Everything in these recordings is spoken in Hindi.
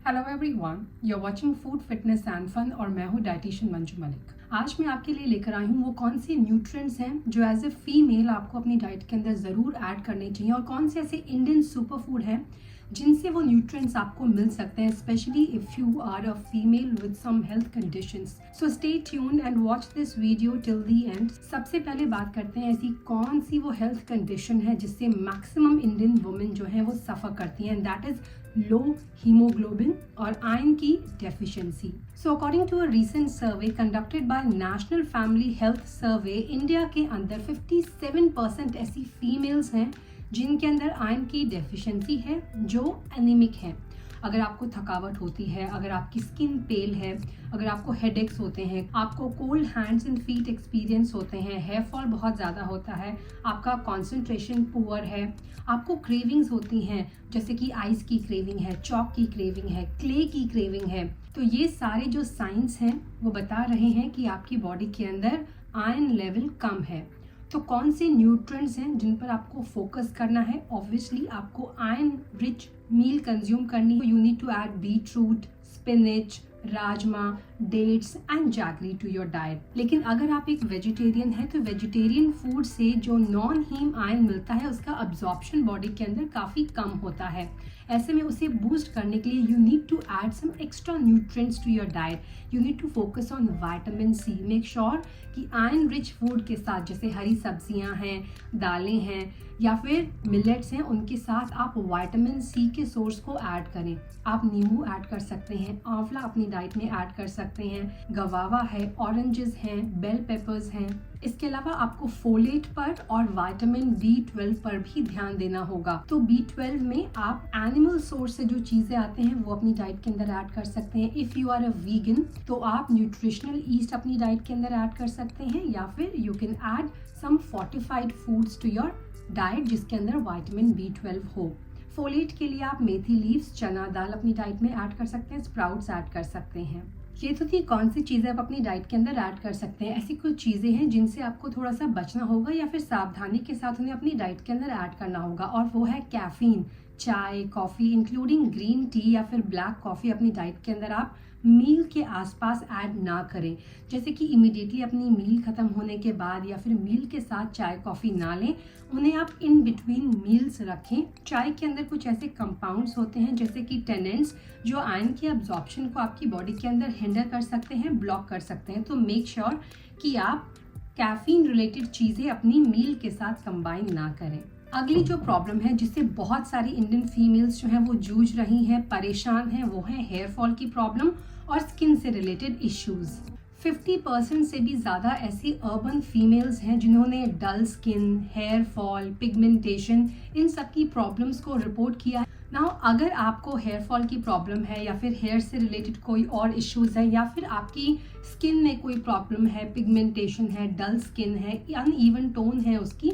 Hello everyone, you are watching food fitness and fun और मैं हूँ डाइटिशियन मंजू मलिक। आज मैं आपके लिए लेकर आई हूँ वो कौन से न्यूट्रिएंट्स हैं जो एज ए फीमेल आपको अपनी डाइट के अंदर ज़रूर ऐड करने चाहिए और कौन से ऐसे इंडियन सुपर फूड हैं जिनसे वो न्यूट्रिएंट्स आपको मिल सकते हैं, specially if you are a female with some health conditions. So stay tuned and watch this video till the end. सबसे पहले बात करते हैं ऐसी कौन सी वो हेल्थ कंडीशन है जिससे मैक्सिमम इंडियन वुमेन जो है वो सफ़र करती हैं, and that is low haemoglobin और आयरन की deficiency. So according to a recent survey conducted by national family health survey, India के अंदर 57% ऐसी फीमेल्स हैं जिनके अंदर आयरन की डेफिशिएंसी है, जो एनीमिक है। अगर आपको थकावट होती है, अगर आपकी स्किन पेल है, अगर आपको हेडेक्स होते हैं, आपको cold hands and feet experience होते हैं, हेयर फॉल बहुत ज़्यादा होता है, आपका कंसंट्रेशन पुअर है, आपको क्रेविंग्स होती हैं जैसे कि आइस की क्रेविंग है, चॉक की क्रेविंग है, क्ले की क्रेविंग है, तो ये सारे जो साइंस हैं वो बता रहे हैं कि आपकी बॉडी के अंदर आयरन लेवल कम है। तो कौन से न्यूट्रिएंट्स हैं जिन पर आपको फोकस करना है? ऑब्वियसली आपको आयरन रिच मील कंज्यूम करनी है। You need to add beetroot, spinach, rajma, dates and jaggery to your diet. लेकिन अगर आप एक वेजिटेरियन है तो वेजिटेरियन फूड से जो नॉन हीम आयरन मिलता है उसका अब्जॉर्प्शन बॉडी के अंदर काफ़ी कम होता है। ऐसे में उसे बूस्ट करने के लिए you need to add some extra nutrients to your diet. You need to focus on vitamin C. Make sure कि आयरन रिच फूड के साथ जैसे हरी सब्जियां हैं, दालें हैं या फिर मिलेट्स हैं, उनके साथ आप विटामिन सी के सोर्स को ऐड करें। आप नींबू ऐड कर सकते हैं, आंवला अपनी डाइट में ऐड कर सकते हैं, गवावा है, ऑरेंजेस हैं, बेल पेपर्स हैं। इसके अलावा आपको फोलेट पर और विटामिन B12 पर भी ध्यान देना होगा। तो B12 में आप एनिमल सोर्स से जो चीज़ें आते हैं वो अपनी डाइट के अंदर ऐड कर सकते हैं। If you are a vegan तो आप न्यूट्रिशनल ईस्ट अपनी डाइट के अंदर ऐड कर सकते हैं, या फिर you can add some fortified foods to your diet जिसके अंदर विटामिन B12 हो। फोलेट के लिए आप मेथी लीव्स, चना दाल अपनी डाइट में ऐड कर सकते हैं, स्प्राउट्स ऐड कर सकते हैं। ये तो थी कौन सी चीज़ें आप अपनी डाइट के अंदर ऐड कर सकते हैं। ऐसी कुछ चीज़ें हैं जिनसे आपको थोड़ा सा बचना होगा या फिर सावधानी के साथ उन्हें अपनी डाइट के अंदर ऐड करना होगा, और वो है कैफीन। चाय, कॉफ़ी इंक्लूडिंग ग्रीन टी या फिर ब्लैक कॉफ़ी अपनी डाइट के अंदर आप मील के आसपास ऐड ना करें। जैसे कि इमीडिएटली अपनी मील ख़त्म होने के बाद या फिर मील के साथ चाय कॉफ़ी ना लें, उन्हें आप इन बिटवीन मील्स रखें। चाय के अंदर कुछ ऐसे कंपाउंड्स होते हैं जैसे कि टेनेंट्स जो आयरन के अब्जॉर्प्शन को आपकी बॉडी के अंदर हिंडर कर सकते हैं, ब्लॉक कर सकते हैं। तो मेक श्योर कि आप कैफीन रिलेटेड चीज़ें अपनी मील के साथ कंबाइन ना करें। अगली जो प्रॉब्लम है जिससे बहुत सारी इंडियन फीमेल्स जो हैं वो जूझ रही हैं, परेशान हैं, वो है हेयर फॉल की प्रॉब्लम और स्किन से रिलेटेड इश्यूज। 50% से भी ज़्यादा ऐसी अर्बन फीमेल्स हैं जिन्होंने dull skin, hair fall, pigmentation, इन सब की प्रॉब्लम्स को रिपोर्ट किया है। नाउ अगर आपको हेयर फॉल की प्रॉब्लम है या फिर हेयर से रिलेटेड कोई और इश्यूज है या फिर आपकी स्किन में कोई प्रॉब्लम है, पिगमेंटेशन है, डल स्किन है, अनइवन टोन है उसकी,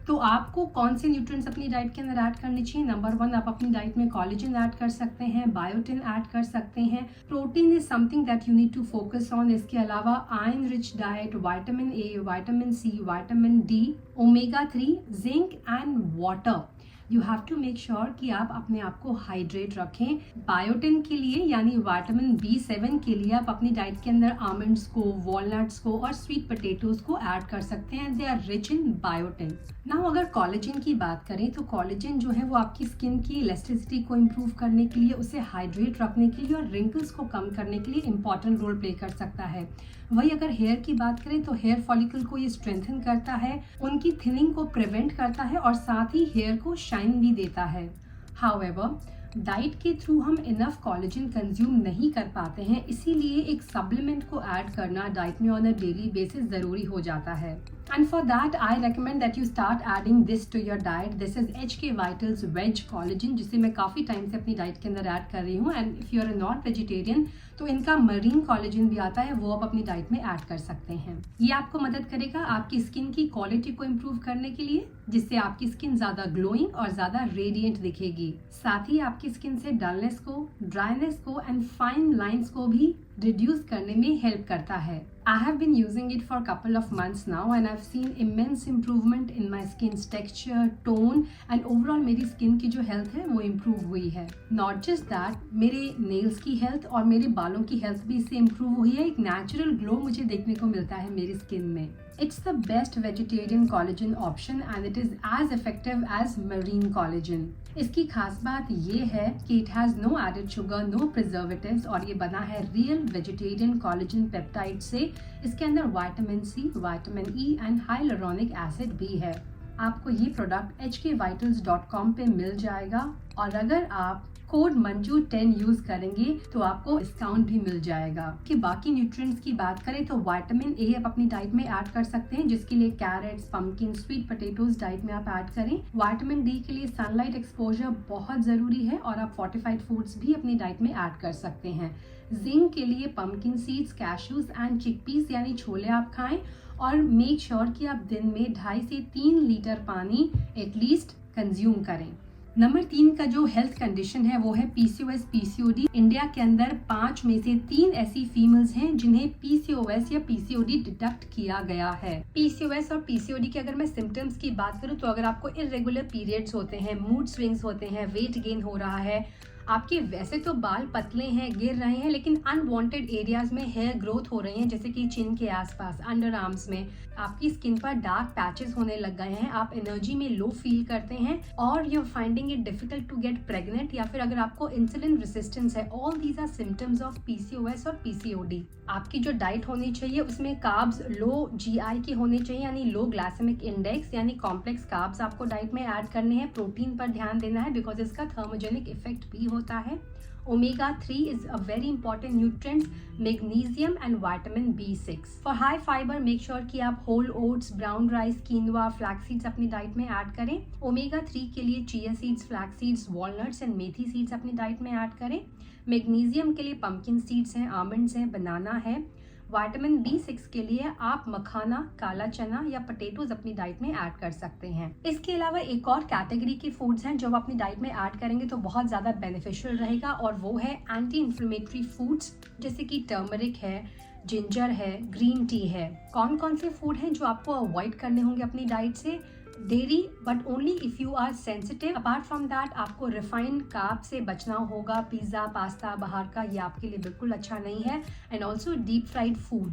तो आपको कौन से न्यूट्रिएंट्स अपनी डाइट के अंदर ऐड करने चाहिए? नंबर 1, आप अपनी डाइट में कोलेजन ऐड कर सकते हैं, बायोटिन ऐड कर सकते हैं। Protein is something that you need to focus on. इसके अलावा iron rich diet, vitamin A, vitamin C, vitamin D, omega 3, zinc and water. You have to make sure कि आप अपने आप को हाइड्रेट रखें। बायोटिन के लिए यानी विटामिन B7 के लिए आप अपनी डाइट के अंदर आमंड्स को, वॉलनट्स को और स्वीट पोटैटोज को ऐड कर सकते हैं। They are rich in biotin. Now अगर कोलेजन की बात करें तो कोलेजन जो है वो आपकी स्किन की इलास्टिसिटी को इम्प्रूव करने के लिए, उसे हाइड्रेट रखने के लिए और रिंकल्स को कम करने के लिए इंपॉर्टेंट रोल प्ले कर सकता है। वही अगर हेयर की बात करें तो हेयर फॉलिकल को ये स्ट्रेंथन करता है, उनकी थिनिंग को प्रिवेंट करता है और साथ ही हेयर को शाइन भी देता है। हाउएवर, डाइट के थ्रू हम इनफ कोलेजन कंज्यूम नहीं कर पाते हैं, इसीलिए एक सप्लीमेंट को ऐड करना डाइट में ऑन अ डेली बेसिस ज़रूरी हो जाता है। And for that, I recommend that you start adding this to your diet. This is HK Vitals Veg Collagen, जिसे मैं काफ़ी टाइम से अपनी डाइट के अंदर ऐड कर रही हूँ। And if you are not vegetarian तो इनका मरीन कॉलेजन भी आता है, वो आप अपनी डाइट में ऐड कर सकते हैं। ये आपको मदद करेगा आपकी स्किन की क्वालिटी को इम्प्रूव करने के लिए, जिससे आपकी स्किन ज़्यादा ग्लोइंग और ज़्यादा रेडिएंट दिखेगी। साथ ही आपकी आपकी स्किन से डलनेस को, ड्राइनेस को एंड फाइन लाइंस को भी रिड्यूस करने में हेल्प करता है। I have been using it for a couple of months now and I've seen immense improvement in my skin's texture, tone and overall मेरी स्किन की जो हेल्थ है वो इम्प्रूव हुई है। Not just that, मेरे नेल्स की हेल्थ और मेरे बालों की हेल्थ भी इससे इम्प्रूव हुई है। एक नेचुरल ग्लो मुझे देखने को मिलता है मेरी स्किन में। It's the best vegetarian collagen option and it is as effective as marine collagen. इसकी खास बात ये है कि it has no added sugar, no preservatives और ये बना है रियल वेजिटेरियन कोलेजन पेप्टाइड से। इसके अंदर vitamin C, vitamin E and hyaluronic acid भी है। आपको ये प्रोडक्ट hkvitals.com पे मिल जाएगा और अगर आप कोड मंजू10 यूज करेंगे तो आपको डिस्काउंट भी मिल जाएगा। कि बाकी न्यूट्रिएंट्स की बात करें तो विटामिन ए आप अपनी डाइट में ऐड कर सकते हैं, जिसके लिए carrots, pumpkin, sweet potatoes diet में आप ऐड करें। विटामिन डी के लिए सनलाइट एक्सपोजर बहुत जरूरी है और आप फोर्टिफाइड फूड्स भी अपनी डाइट में ऐड कर सकते हैं। जिंक के लिए pumpkin seeds, cashews and chickpeas यानी छोले आप खाएं और मेक श्योर कि आप दिन में 2.5 से 3 लीटर पानी एटलीस्ट कंज्यूम करें। नंबर 3 का जो हेल्थ कंडीशन है वो है PCOS, PCOD। इंडिया के अंदर 5 में से 3 ऐसी फीमेल्स हैं जिन्हें PCOS या PCOD डिटेक्ट किया गया है। PCOS और PCOD के अगर मैं सिम्टम्स की बात करूं तो अगर आपको इरेगुलर पीरियड्स होते हैं, मूड स्विंग्स होते हैं, वेट गेन हो रहा है, आपके वैसे तो बाल पतले हैं, गिर रहे हैं, लेकिन अनवांटेड एरियाज में हेयर ग्रोथ हो रही है, जैसे कि चिन के आसपास, अंडर आर्म्स में, आपकी स्किन पर डार्क पैचेस होने लग गए हैं, आप एनर्जी में लो फील करते हैं और you are finding it difficult to get pregnant, या फिर अगर आपको इंसुलिन रेजिस्टेंस है, all these are symptoms of PCOS और PCOD। आपकी जो डाइट होनी चाहिए उसमें कार्ब्स लो GI के होने चाहिए, यानी लो ग्लाइसेमिक इंडेक्स, यानी कॉम्प्लेक्स कार्ब्स आपको डाइट में ऐड करने हैं। प्रोटीन पर ध्यान देना है बिकॉज इसका थर्मोजेनिक इफेक्ट भी होता है। Omega 3 is a very important nutrients, magnesium and vitamin B6. For high fiber, make sure कि आप whole oats, brown rice, quinoa, flax seeds अपनी डाइट में ऐड करें। Omega 3 के लिए chia seeds, flax seeds, walnuts and methi seeds अपनी डाइट में ऐड करें। Magnesium के लिए pumpkin seeds हैं, almonds हैं, banana है। विटामिन B6 के लिए आप मखाना, काला चना या पोटैटोज अपनी डाइट में ऐड कर सकते हैं। इसके अलावा एक और कैटेगरी के फूड्स हैं जो आप अपनी डाइट में ऐड करेंगे तो बहुत ज्यादा बेनिफिशियल रहेगा और वो है एंटी इन्फ्लेमेटरी फूड्स, जैसे कि टर्मरिक है, जिंजर है, ग्रीन टी है। कौन कौन से फूड हैं जो आपको अवॉइड करने होंगे अपनी डाइट से? Dairy, but only if you are sensitive. Apart from that आपको रिफाइंड कार्ब से बचना होगा। पिज्जा, पास्ता बाहर का, ये आपके लिए बिल्कुल अच्छा नहीं है। And also deep fried food.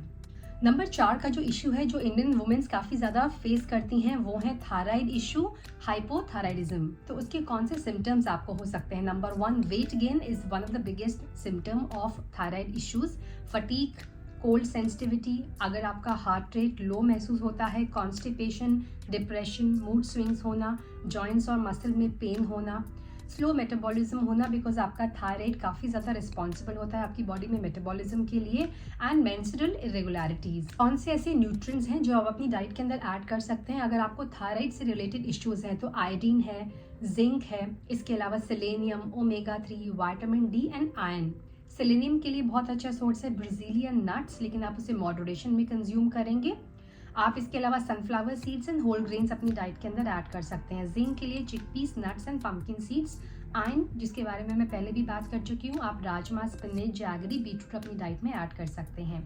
Number 4 का जो इशू है जो इंडियन वुमेन्स काफी ज्यादा फेस करती हैं वो है थायराइड इशू, हाइपोथायराइडिज्म। तो उसके कौन से सिम्टम्स आपको हो सकते हैं? Number 1, weight gain is one of the biggest symptom of thyroid issues. Fatigue, cold sensitivity, अगर आपका हार्ट रेट लो महसूस होता है, कॉन्स्टिपेशन, डिप्रेशन, मूड स्विंग्स होना, जॉइंट्स और मसल में पेन होना, स्लो मेटाबॉलिज्म होना बिकॉज आपका थायराइड काफ़ी ज़्यादा रिस्पॉन्सिबल होता है आपकी बॉडी में मेटाबॉलिज्म के लिए, एंड मेंस्ट्रुअल इरेगुलरिटीज। कौन से ऐसे न्यूट्रिएंट्स हैं जो आप अपनी डाइट के अंदर ऐड कर सकते हैं अगर आपको थायराइड से रिलेटेड इश्यूज हैं? तो आयोडीन है, जिंक है, इसके अलावा selenium, omega 3, vitamin D and iron. Selenium के लिए बहुत अच्छा सोर्स है ब्राजीलियन नट्स, लेकिन आप उसे मॉडरेशन में कंज्यूम करेंगे। आप इसके अलावा sunflower seeds and whole grains अपनी डाइट के अंदर ऐड कर सकते हैं। जिंक के लिए chickpeas, nuts and pumpkin seeds. Iron, जिसके बारे में मैं पहले भी बात कर चुकी हूँ, आप राजमा, स्पिनच, जैगरी, बीटरूट अपनी डाइट में ऐड कर सकते हैं।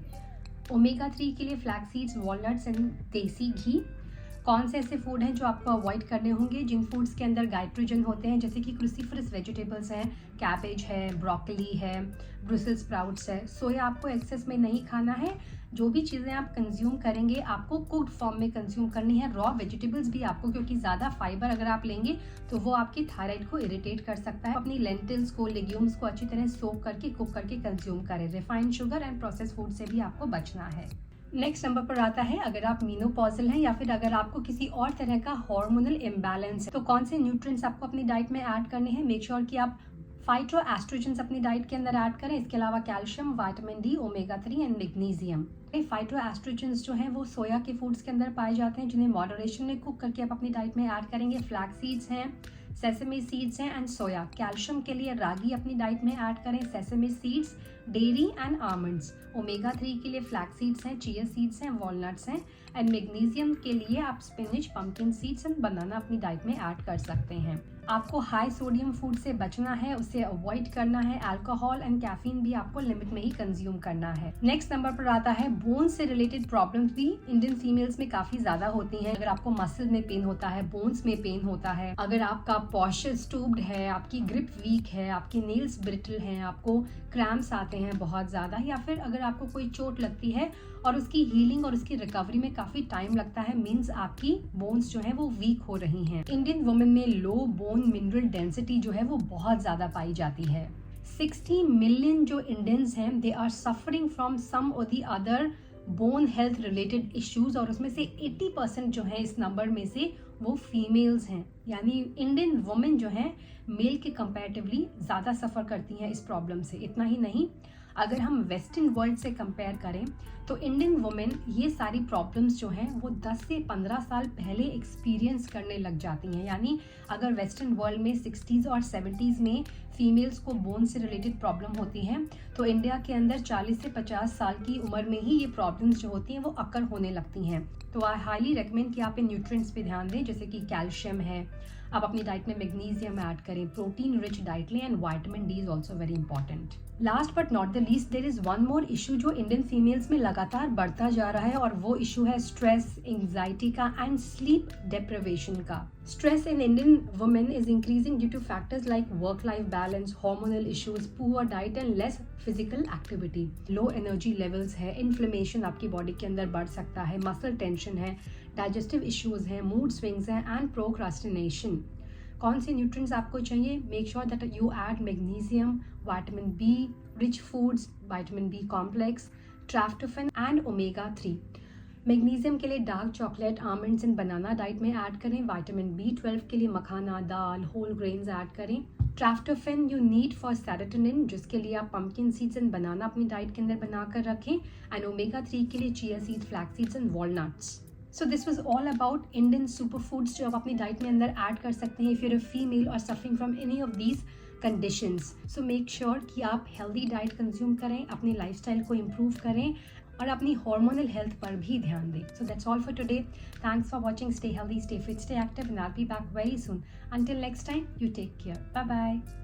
ओमेगा 3 के लिए फ्लैक्स सीड्स, वॉलनट्स एंड देसी घी। कौन से ऐसे फूड हैं जो आपको अवॉइड करने होंगे? जिन फूड्स के अंदर गाइट्रोजन होते हैं, जैसे कि क्रूसीफरस वेजिटेबल्स हैं, कैबेज है, ब्रोकली है, ब्रुसेल्स स्प्राउट्स है। सोया आपको एक्सेस में नहीं खाना है। जो भी चीज़ें आप कंज्यूम करेंगे आपको कुक्ड फॉर्म में कंज्यूम करनी है। रॉ वेजिटेबल्स भी आपको, क्योंकि ज़्यादा फाइबर अगर आप लेंगे तो वो आपकी थायराइड को इरिटेट कर सकता है। अपनी लेंटिल्स को, लेग्यूम्स को अच्छी तरह सोक करके, कुक करके कंज्यूम करें। Refined sugar and process food से भी आपको बचना है। नेक्स्ट नंबर पर आता है, अगर आप मीनोपॉजल हैं या फिर अगर आपको किसी और तरह का हार्मोनल इम्बैलेंस है तो कौन से न्यूट्रिएंट्स आपको अपनी डाइट में ऐड करने हैं? मेक श्योर कि आप फाइटोएस्ट्रोजेंस अपनी डाइट के अंदर ऐड करें। इसके अलावा calcium, vitamin D, omega 3 and magnesium. Phytoestrogens जो हैं वो सोया के फूड्स के अंदर पाए जाते हैं, जिन्हें मॉडरेशन में कुक करके आप अपनी डाइट में ऐड करेंगे। फ्लैक्स सीड्स हैं, सेसमे सीड्स हैं एंड सोया। कैल्शियम के लिए रागी अपनी डाइट में ऐड करें। Sesame seeds, dairy and almonds, omega 3 के लिए फ्लैक्स सीड्स हैं, चिया सीड्स हैं, वॉलनट्स हैं, एंड मैग्नीशियम के लिए आप स्पिनच, पंपकिन सीड्स एंड बनाना अपनी डाइट में ऐड कर सकते हैं। आपको हाई सोडियम फूड से बचना है, उसे अवॉइड करना है। अल्कोहल एंड कैफीन भी आपको लिमिट में ही कंज्यूम करना है। नेक्स्ट नंबर पर आता है बोन से रिलेटेड प्रॉब्लम्स भी इंडियन फीमेल्स में काफी ज्यादा होती हैं। अगर आपको मसल में पेन होता है, बोन्स में पेन होता है, अगर आपका पॉस्चर स्टूप्ड है, आपकी ग्रिप वीक है, आपकी नेल्स ब्रिटल हैं, आपको क्रैम्प्स आते हैं बहुत ज्यादा, या फिर अगर आपको कोई चोट लगती है और उसकी हीलिंग और उसकी रिकवरी में काफी टाइम लगता है, मीन्स आपकी बोन्स जो है वो वीक हो रही हैं। इंडियन वुमेन में लो बोन मिनरल डेंसिटी जो है वो बहुत ज्यादा पाई जाती है। 60 मिलियन जो इंडियंस हैं, they are suffering from some or the other bone health related issues, और उसमें से 80% जो है इस नंबर में से वो फीमेल्स हैं। यानी इंडियन वुमेन जो है मेल के कंपैरेटिवली ज़्यादा सफ़र करती हैं इस प्रॉब्लम से। इतना ही नहीं, अगर हम वेस्टर्न वर्ल्ड से कंपेयर करें तो इंडियन वुमेन ये सारी प्रॉब्लम्स जो हैं वो 10 से 15 साल पहले एक्सपीरियंस करने लग जाती हैं। यानी अगर वेस्टर्न वर्ल्ड में 60s और 70s में फीमेल्स को बोन से रिलेटेड प्रॉब्लम होती हैं, तो इंडिया के अंदर 40 से 50 साल की उम्र में ही ये प्रॉब्लम्स जो होती हैं वो अकर होने लगती हैं। तो आई हाईली रेकमेंड कि आप इन न्यूट्रिएंट्स पे ध्यान दें, जैसे कि कैल्शियम है, आप अपनी डाइट में मैग्नीशियम ऐड करें, प्रोटीन रिच डाइट लें, and vitamin D is also very important. Last but not the least, there is one more issue जो इंडियन फीमेल्स में लगातार बढ़ता जा रहा है, और वो इशू है स्ट्रेस, एंग्जाइटी का एंड स्लीप डेप्रिवेशन का। Stress in Indian women is increasing due two factors like work life balance, hormonal issues, poor diet and less physical activity. Low energy levels है, इन्फ्लेमेशन आपकी बॉडी के अंदर बढ़ सकता है, मसल टेंशन है, डाइजेस्टिव इश्यूज हैं, मूड स्विंग्स हैं, एंड प्रोक्रास्टिनेशन। कौन से न्यूट्रिएंट्स आपको चाहिए? Make sure that you add magnesium, vitamin be rich foods, vitamin B complex, tryptophan and omega 3। Magnesium के लिए dark chocolate, almonds and banana diet में ऐड करें। विटामिन B12 के लिए मखाना, दाल, होल ग्रेन्स ऐड करें। Tryptophan you need for serotonin, जिसके लिए आप पंपकिन सीड्स एंड बनाना अपनी डाइट के अंदर बनाकर रखें। एंड ओमेगा 3 के लिए chia seeds, flax seeds and walnuts. So this was all about Indian super foods जो आप अपनी डाइट में अंदर ऐड कर सकते हैं इफ यूर अ फीमेल और suffering from any of these conditions. So make sure कि आप हेल्दी डाइट कंज्यूम करें, अपनी लाइफस्टाइल को इम्प्रूव करें, और अपनी हार्मोनल हेल्थ पर भी ध्यान दें। So that's all for today. Thanks for watching. Stay healthy, stay fit, stay active, and I will be back very soon. Until next time, you take care. Bye bye.